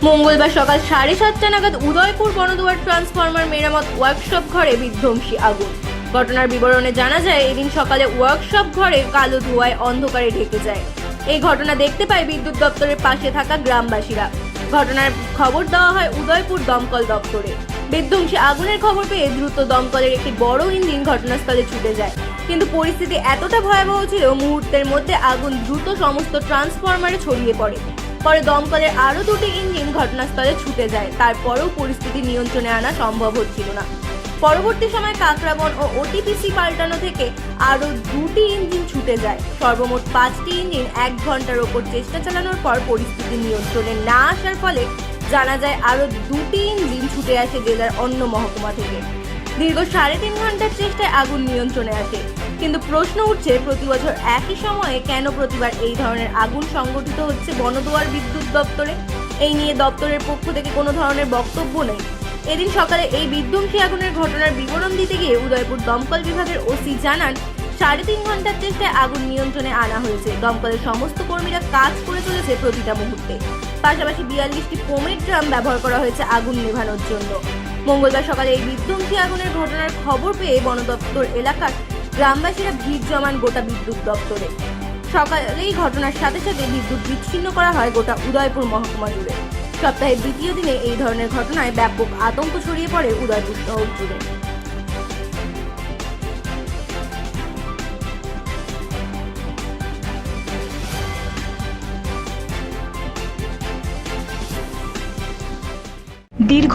মঙ্গলবার সকাল 7:30টা নাগাদ উদয়পুর বনদুয়ার ট্রান্সফরমার মেরামত ওয়ার্কশপ ঘরে বিধ্বংসী আগুন। ঘটনার বিবরণে জানা যায়, এদিন সকালে ওয়ার্কশপ ঘরে কালো ধোঁয়ায় অন্ধকারে ঢেকে যায়। এই ঘটনা দেখতে পায় বিদ্যুৎ দপ্তরের পাশে থাকা গ্রামবাসীরা। ঘটনার খবর দেওয়া হয় উদয়পুর দমকল দপ্তরে। বিধ্বংসী আগুনের খবর পেয়ে দ্রুত দমকলের একটি বড় ইঞ্জিন ঘটনাস্থলে ছুটে যায়, কিন্তু পরিস্থিতি এতটা ভয়াবহ ছিল, মুহূর্তের মধ্যে আগুন দ্রুত সমস্ত ট্রান্সফরমারে ছড়িয়ে পড়ে। পরে দমকলের আরও দুটি ইঞ্জিন ঘটনাস্থলে ছুটে যায়, তারপরেও পরিস্থিতি নিয়ন্ত্রণে আনা সম্ভব হচ্ছিল না। পরবর্তী সময় কাকরাবন ও ওটিপিসি পাল্টানো থেকে আরও দুটি ইঞ্জিন ছুটে যায়। সর্বমোট 5টি ইঞ্জিন 1 ঘন্টার ওপর চেষ্টা চালানোর পর পরিস্থিতি নিয়ন্ত্রণে না আসার ফলে জানা যায় আরও দুটি ইঞ্জিন ছুটে আসে জেলার অন্য মহকুমা থেকে। দীর্ঘ 3.5 ঘন্টার চেষ্টায় আগুন নিয়ন্ত্রণে আসে, কিন্তু প্রশ্ন উঠছে, প্রতি বছর একই সময়ে কেন প্রতিবার এই ধরনের আগুন সংঘটিত হচ্ছে বনদুয়ার বিদ্যুৎ দপ্তরে? এই নিয়ে দপ্তরের পক্ষ থেকে কোনো ধরনের বক্তব্য নেই। এদিন সকালে এই বিধ্বংসী আগুনের ঘটনার বিবরণ দিতে গিয়ে উদয়পুর দমকল বিভাগের ওসি জানান, 3.5 ঘন্টার চেষ্টায় আগুন নিয়ন্ত্রণে আনা হয়েছে। দমকলের সমস্ত কর্মীরা কাজ করে চলেছে প্রতিটা মুহূর্তে। পাশাপাশি 42টি পোমের ড্রাম ব্যবহার করা হয়েছে আগুন নেভানোর জন্য। মঙ্গলবার সকালে এই বিধ্বংসী আগুনের ঘটনার খবর পেয়ে বন দপ্তর এলাকার গ্রামবাসীরা ভিড় জমান গোটা বিদ্যুৎ দপ্তরে। সকালেই ঘটনার সাথে সাথে বিদ্যুৎ বিচ্ছিন্ন করা হয় গোটা উদয়পুর মহকুমা জুড়ে। সপ্তাহের দ্বিতীয় দিনে এই ধরনের ঘটনায় ব্যাপক আতঙ্ক ছড়িয়ে পড়ে উদয়পুর শহর জুড়ে। দীর্ঘ